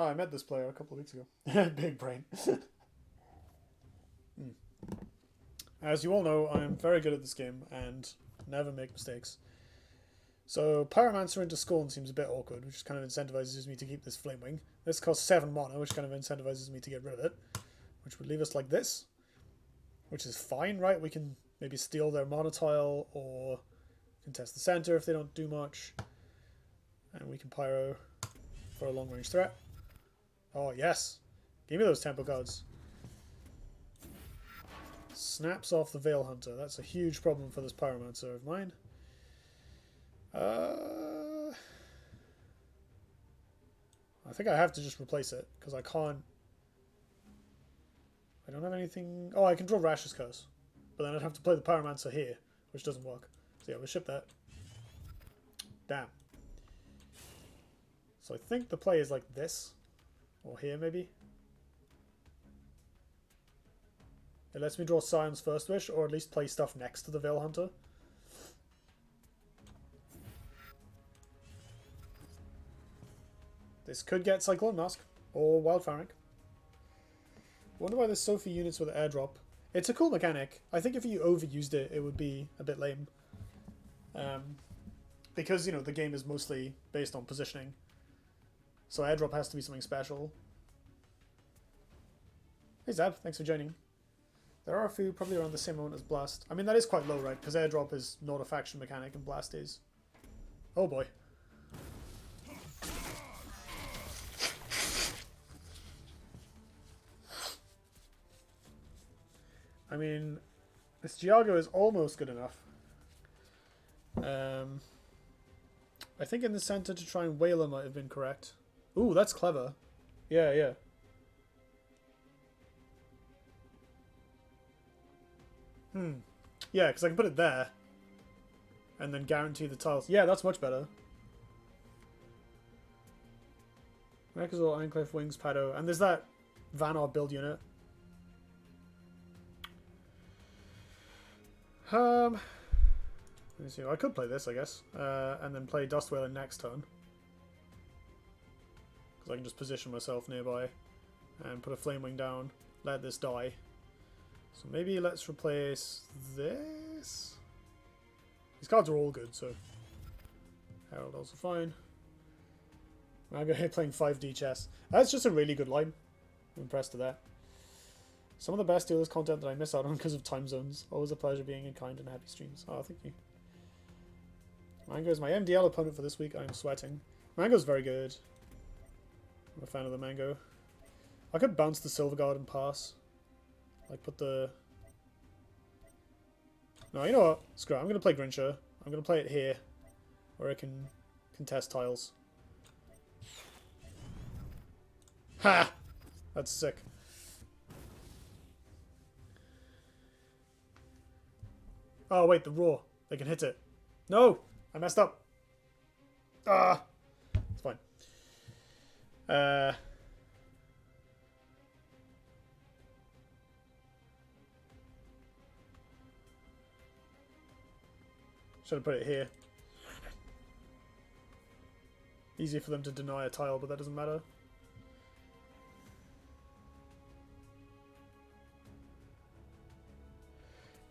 Oh, I met this player a couple of weeks ago. Big brain. As you all know, I am very good at this game and never make mistakes. So Pyromancer into Scorn seems a bit awkward, which kind of incentivizes me to keep this Flame Wing. This costs 7 mana, which kind of incentivizes me to get rid of it, which would leave us like this, which is fine, right? We can maybe steal their mana tile or contest the center if they don't do much, and we can Pyro for a long range threat. Oh yes, give me those tempo cards. Snaps off the Veil Hunter. That's a huge problem for this Pyromancer of mine. I think I have to just replace it, because I can't... I don't have anything... Oh, I can draw Rash's Curse. But then I'd have to play the Pyromancer here, which doesn't work. So yeah, we'll ship that. Damn. So I think the play is like this. Or here, maybe. It lets me draw Scion's First Wish, or at least play stuff next to the Veil Hunter. This could get Cyclone Mask, or Wild Pharynx. Wonder why there's so few units with airdrop. It's a cool mechanic. I think if you overused it, it would be a bit lame. Because, you know, the game is mostly based on positioning. So airdrop has to be something special. Hey Zab, thanks for joining. There are a few probably around the same amount as Blast. I mean, that is quite low, right? Because airdrop is not a faction mechanic and Blast is. Oh boy. I mean, this Giago is almost good enough. I think in the center to try and Whaler might have been correct. Ooh, that's clever. Yeah, yeah. Yeah, because I can put it there. And then guarantee the tiles. Yeah, that's much better. Mechazor, Ironclave, Wings, Pado. And there's that Vanar build unit. Let me see. I could play this, I guess. And then play Dust Whaler next turn. Because I can just position myself nearby. And put a Flame Wing down. Let this die. So maybe let's replace this. These cards are all good, so Herald also fine. I'm going here playing 5D chess. That's just a really good line. I'm impressed with that. Some of the best Duelyst content that I miss out on because of time zones. Always a pleasure being in kind and happy streams. Oh, thank you. Mango is my MDL opponent for this week. I'm sweating. Mango's very good. I'm a fan of the Mango. I could bounce the Silver Guard and pass. Like, put the... No, you know what? Screw it. I'm going to play Grincher. I'm going to play it here, where I can contest tiles. Ha! That's sick. Oh, wait, the Roar. They can hit it. No! I messed up. Ah! It's fine. Should have put it here. Easy for them to deny a tile, but that doesn't matter.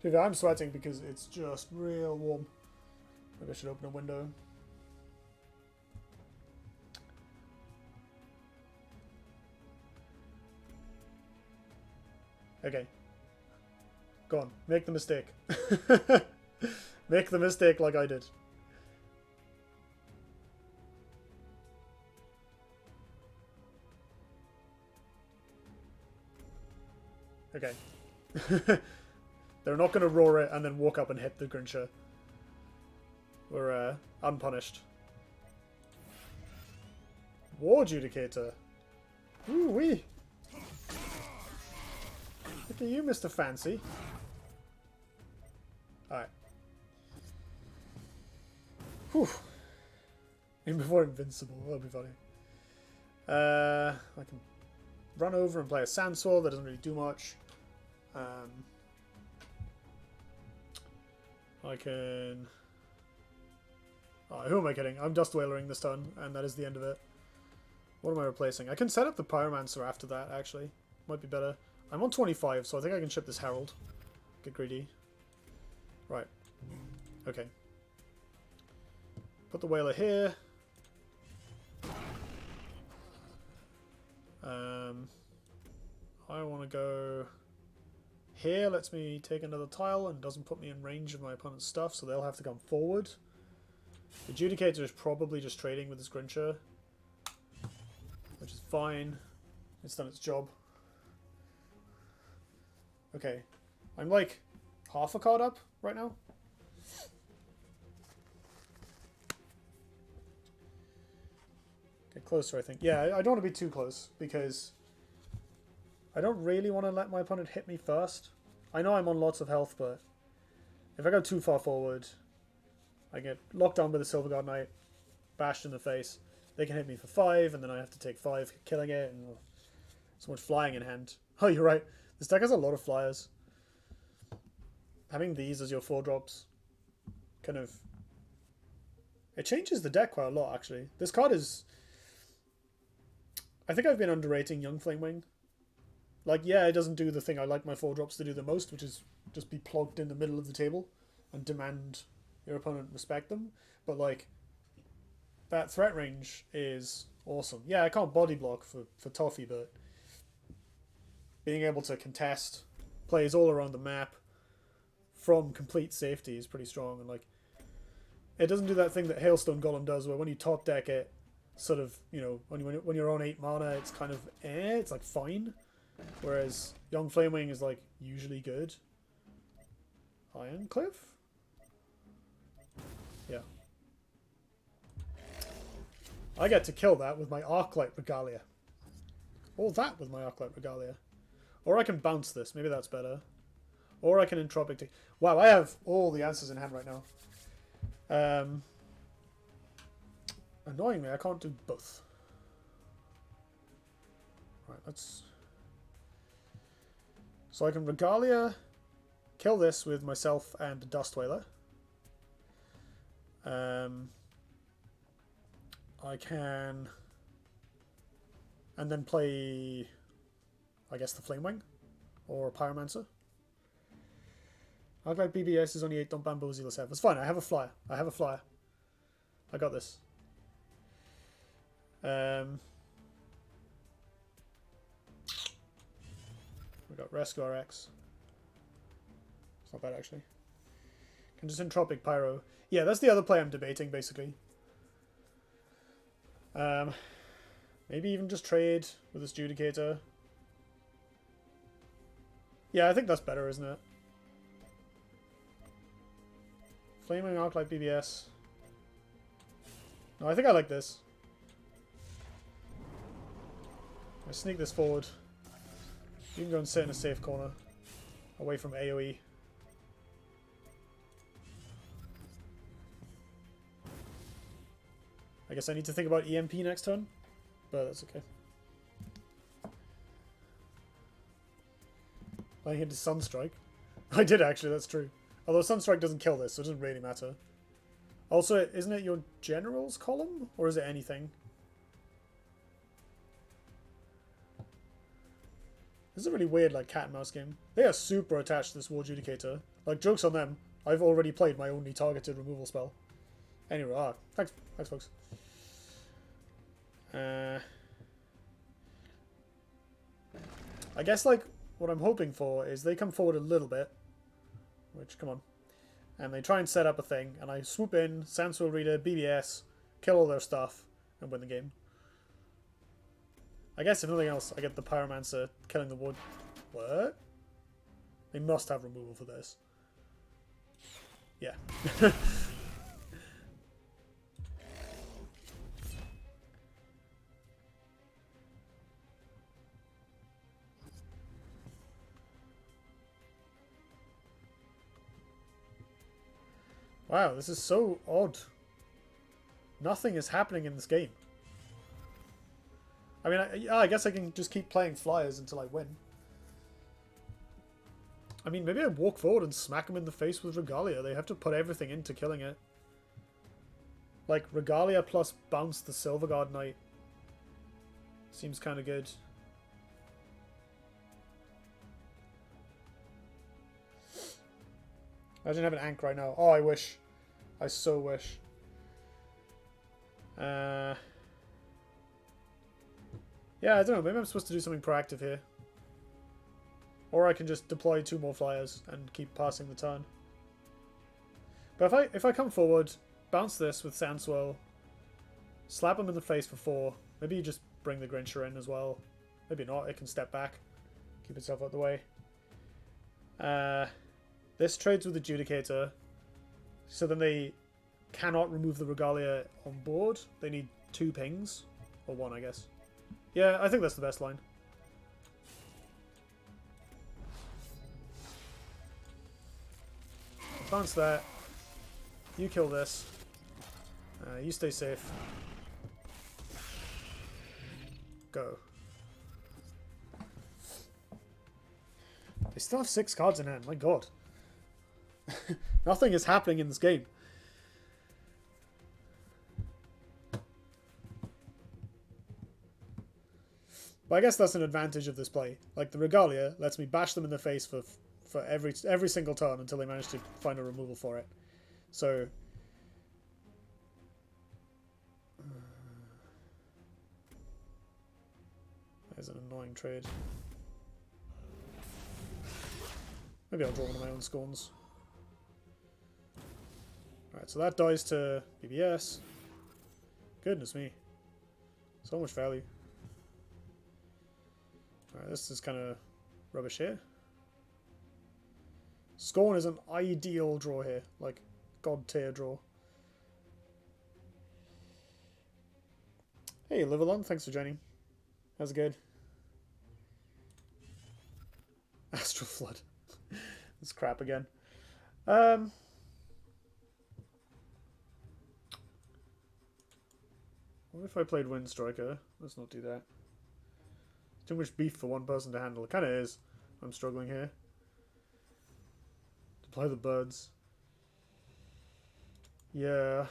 Dude, I'm sweating because it's just real warm. Maybe I should open a window. Okay. Go on. Make the mistake. Make the mistake like I did. Okay. They're not going to roar it and then walk up and hit the Grincher. We're unpunished. War Judicator. Ooh wee. Look at you, Mr. Fancy. Alright. Whew. Even before Invincible, that'll be funny. I can run over and play a Sandstorm, that doesn't really do much. I can... Oh, who am I kidding? I'm Dust Whalering this turn, and that is the end of it. What am I replacing? I can set up the Pyromancer after that, actually. Might be better. I'm on 25, so I think I can ship this Herald. Get greedy. Right. Okay. Put the Whaler here. I want to go here. Lets me take another tile and doesn't put me in range of my opponent's stuff, so they'll have to come forward. The Adjudicator is probably just trading with this Grincher, which is fine. It's done its job. Okay. I'm like half a card up right now. Get closer, I think. Yeah, I don't want to be too close because I don't really want to let my opponent hit me first. I know I'm on lots of health, but if I go too far forward, I get locked on with the Silver Guard Knight, bashed in the face. They can hit me for 5, and then I have to take 5, killing it, and so much flying in hand. Oh, you're right. This deck has a lot of flyers. Having these as your 4-drops kind of... It changes the deck quite a lot, actually. This card is... I think I've been underrating Young Flamewing. Like, yeah, it doesn't do the thing I like my 4-drops to do the most, which is just be plugged in the middle of the table and demand your opponent respect them. But, like, that threat range is awesome. Yeah, I can't body block for Toffee, but being able to contest plays all around the map from complete safety is pretty strong. And, like, it doesn't do that thing that Hailstone Golem does, where when you top deck it, sort of, you know, when you're on 8 mana, it's kind of it's like fine. Whereas Young Flamewing is like usually good. Iron Cliff? Yeah. I get to kill that with my Arclight Regalia. Or that with my Arclight Regalia. Or I can bounce this, maybe that's better. Or I can Entropic take. Wow, I have all the answers in hand right now. Annoyingly, I can't do both. Right, let's... So I can Regalia, kill this with myself and Dust Whaler. I can... And then play... I guess the Flamewing. Or Pyromancer. Arclight BBS is only 8, don't bamboozle us. It's fine, I have a flyer. I have a flyer. I got this. We got Rescue RX. It's not bad, actually. Can just Entropic Pyro. Yeah, that's the other play I'm debating, basically. Maybe even just trade with this Judicator. Yeah, I think that's better, isn't it? Flaming Arclight BBS. No, I think I like this. I sneak this forward. You can go and sit in a safe corner. Away from AoE. I guess I need to think about EMP next turn. But that's okay. I hit Sunstrike. I did actually, that's true. Although Sunstrike doesn't kill this, so it doesn't really matter. Also, isn't it your General's column? Or is it anything? This is a really weird, like, cat and mouse game. They are super attached to this War Judicator. Like, joke's on them. I've already played my only targeted removal spell. Anyway, thanks folks. I guess, like, what I'm hoping for is they come forward a little bit. Which, come on. And they try and set up a thing. And I swoop in, Sandswell Reader, BBS, kill all their stuff, and win the game. I guess if nothing else, I get the Pyromancer killing the wood. What? They must have removal for this. Yeah. Wow, this is so odd. Nothing is happening in this game. I mean, I guess I can just keep playing flyers until I win. I mean, maybe I walk forward and smack them in the face with Regalia. They have to put everything into killing it. Like, Regalia plus bounce the Silver Guard Knight. Seems kind of good. Imagine having Ankh right now. Oh, I wish. I so wish. Yeah, I don't know. Maybe I'm supposed to do something proactive here. Or I can just deploy 2 more flyers and keep passing the turn. But if I come forward, bounce this with Sand Swirl, slap him in the face for 4. Maybe you just bring the Grincher in as well. Maybe not. It can step back. Keep itself out of the way. This trades with the Judicator. So then they cannot remove the Regalia on board. They need 2 pings. Or 1, I guess. Yeah, I think that's the best line. Bounce that. You kill this. You stay safe. Go. They still have 6 cards in hand. My god. Nothing is happening in this game. But I guess that's an advantage of this play. Like, the Regalia lets me bash them in the face for every single turn until they manage to find a removal for it. So... there's an annoying trade. Maybe I'll draw one of my own Scorns. Alright, so that dies to BBS. Goodness me. So much value. Alright, this is kind of rubbish here. Scorn is an ideal draw here. Like, god tier draw. Hey, Livalon, thanks for joining. How's it good? Astral Flood. This crap again. What if I played Wind Striker? Let's not do that. Too much beef for one person to handle. It kind of is. I'm struggling here. Deploy the birds. Yeah.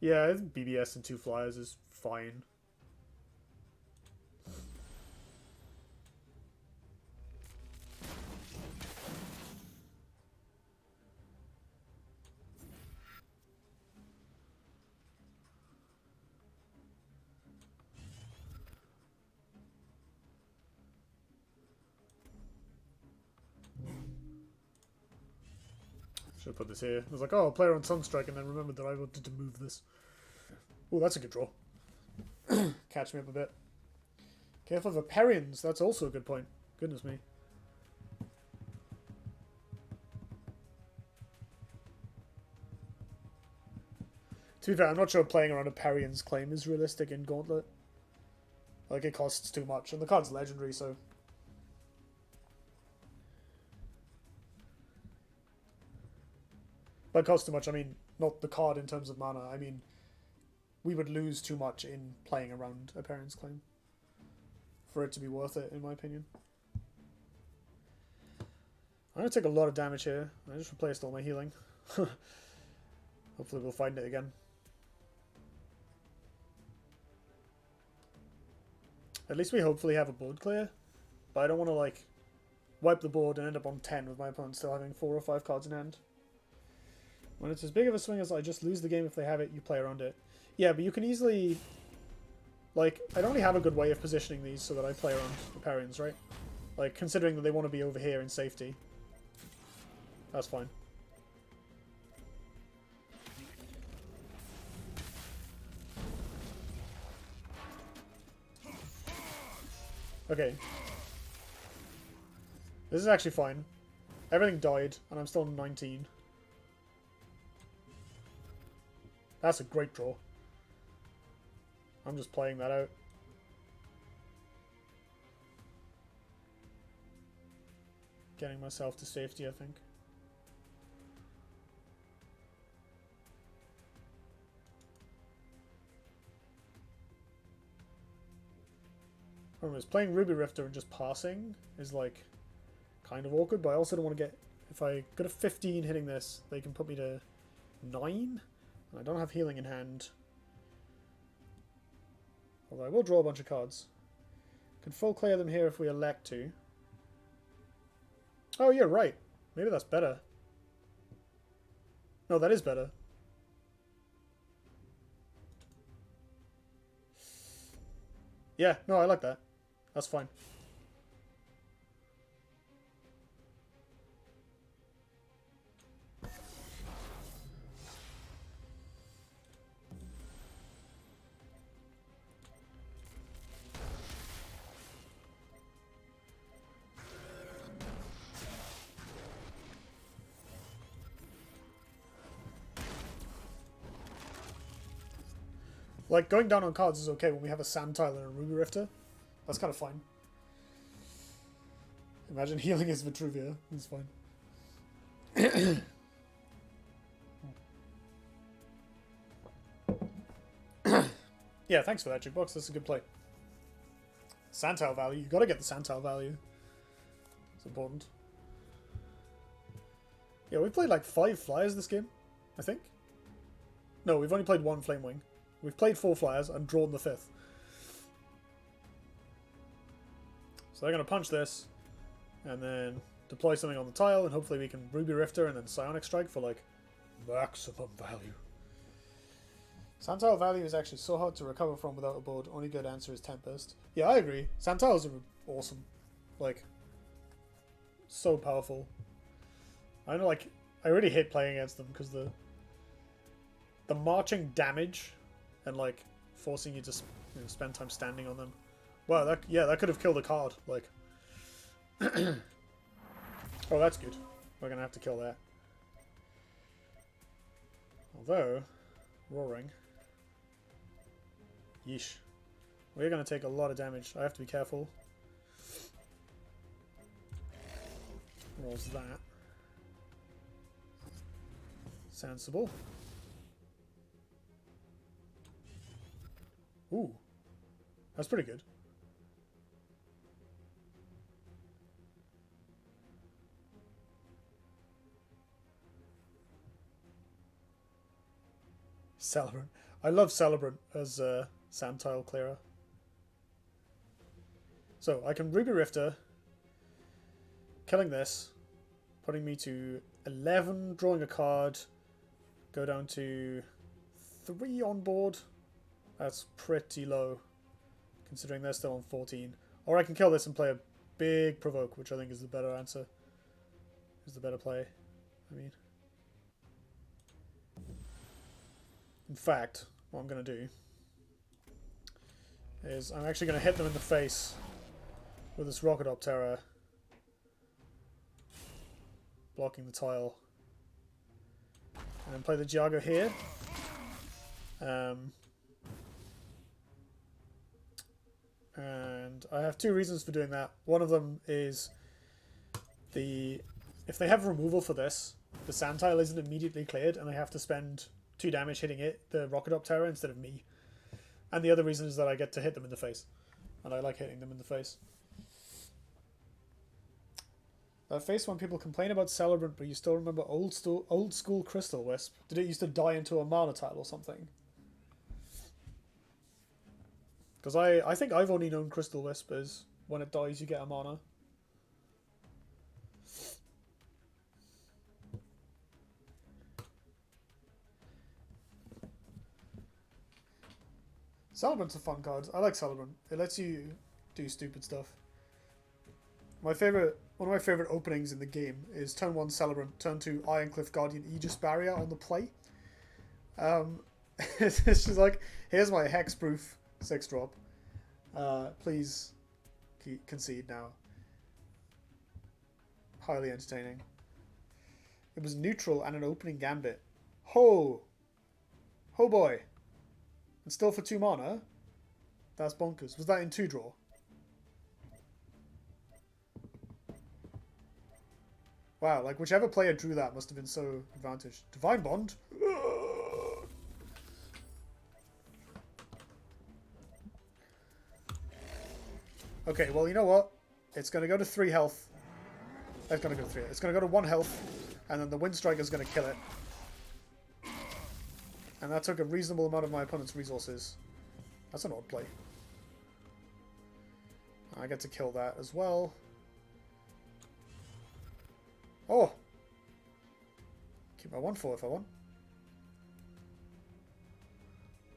Yeah, I think BBS and 2 flyers is fine. Should have put this here. I was like, oh, player on Sunstrike, and then remembered that I wanted to move this. Oh, that's a good draw. Catch me up a bit. Careful of Aperions. That's also a good point. Goodness me. To be fair, I'm not sure playing around Aperion's claim is realistic in Gauntlet. Like, it costs too much, and the card's legendary, so... By cost too much, I mean, not the card in terms of mana, I mean, we would lose too much in playing around Aperion's claim. For it to be worth it, in my opinion. I'm going to take a lot of damage here. I just replaced all my healing. Hopefully we'll find it again. At least we hopefully have a board clear. But I don't want to, like, wipe the board and end up on 10 with my opponent still having 4 or 5 cards in hand. When it's as big of a swing as I just lose the game if they have it, you play around it. Yeah, but you can easily... Like, I don't really have a good way of positioning these so that I play around Aperions, right? Like, considering that they want to be over here in safety. That's fine. Okay. This is actually fine. Everything died, and I'm still on 19. That's a great draw. I'm just playing that out. Getting myself to safety, I think. Problem is, playing Ruby Rifter and just passing is, like, kind of awkward, but I also don't want to get... If I go to 15 hitting this, they can put me to 9, and I don't have healing in hand. Although I will draw a bunch of cards. Can full clear them here if we elect to. Oh, yeah, right. Maybe that's better. No, that is better. Yeah, no, I like that. That's fine. Like, going down on cards is okay when we have a Sand Tile and a Ruby Rifter. That's kind of fine. Imagine healing his Vitruvia. It's fine. Yeah, thanks for that, Jukebox. That's a good play. Sand Tile value. You gotta get the Sand Tile value. It's important. Yeah, we've played like 5 flyers this game, I think. No, we've only played 1 Flame Wing. We've played 4 flyers and drawn the 5th. So they're going to punch this, and then deploy something on the tile, and hopefully we can Ruby Rifter and then Psionic Strike for like maximum value. Sand Tile value is actually so hard to recover from without a board. Only good answer is Tempest. Yeah, I agree. Sand Tiles are awesome. Like, so powerful. I know, like, I really hate playing against them because the marching damage and like forcing you to spend time standing on them. Wow, that could have killed a card. Like, oh, that's good. We're gonna have to kill that. Although, roaring. Yeesh. We're gonna take a lot of damage. I have to be careful. Rolls that. Sensible. Ooh. That's pretty good. Celebrant. I love Celebrant as a Sand Tile clearer. So, I can Ruby Rifter, killing this, putting me to 11, drawing a card, go down to 3 on board. That's pretty low, considering they're still on 14. Or I can kill this and play a big Provoke, which I think is the better answer. Is the better play, I mean. In fact, what I'm going to do is I'm actually going to hit them in the face with this Rocketoptera, blocking the tile. And then play the Giago here. And I have 2 reasons for doing that. One of them is if they have removal for this, the Sand Tile isn't immediately cleared and I have to spend 2 damage hitting it, the Rocketoptera, instead of me. And the other reason is that I get to hit them in the face. And I like hitting them in the face. That face when people complain about Celebrant, but you still remember old school Crystal Wisp. Did it used to die into a mana tile or something? Because I think I've only known Crystal Wisp as when it dies you get a mana. Celebrant's a fun card. I like Celebrant. It lets you do stupid stuff. One of my favourite openings in the game is turn 1 Celebrant, turn 2 Ironcliff Guardian Aegis Barrier on the play. It's just like, here's my hexproof 6-drop. Please concede now. Highly entertaining. It was neutral and an opening gambit. Ho boy. And still for 2 mana? That's bonkers. Was that in 2 draw? Wow, like whichever player drew that must have been so advantaged. Divine Bond? Okay, well, you know what? It's going to go to 3 health. It's going to go to 3. It's going to go to 1 health, and then the Wind Striker is going to kill it. And that took a reasonable amount of my opponent's resources. That's an odd play. I get to kill that as well. Oh! Keep my 1/4 if I want.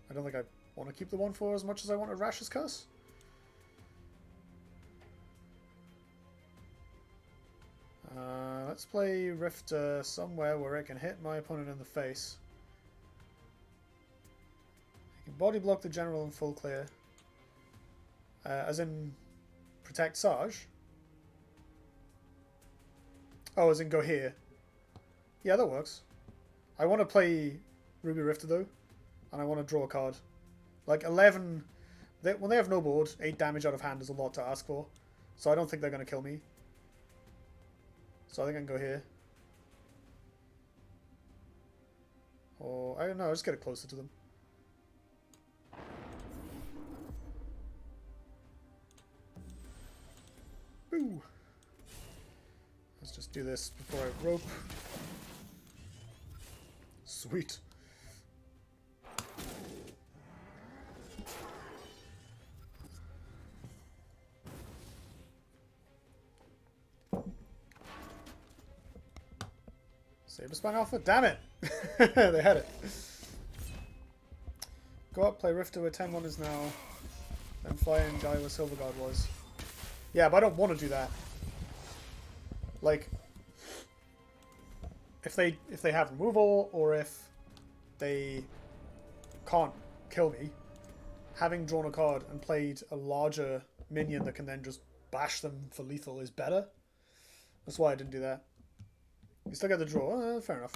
I don't think I want to keep the 1/4 as much as I wanted Rash's Curse. Let's play Rifter somewhere where it can hit my opponent in the face. I can body block the general in full clear. As in protect Sarge. Oh, as in go here. Yeah, that works. I want to play Ruby Rifter though, and I want to draw a card. Like 11, when they have no board, 8 damage out of hand is a lot to ask for. So I don't think they're going to kill me. So I think I can go here. Or, I don't know, I'll just get it closer to them. Boo! Let's just do this before I rope. Sweet. Saberspine Alpha? Damn it! They had it. Go up, play Rifter where 10-1 is now. Then fly in guy where Silverguard was. Yeah, but I don't want to do that. Like, if they have removal, or if they can't kill me, having drawn a card and played a larger minion that can then just bash them for lethal is better. That's why I didn't do that. You still get the draw. Fair enough.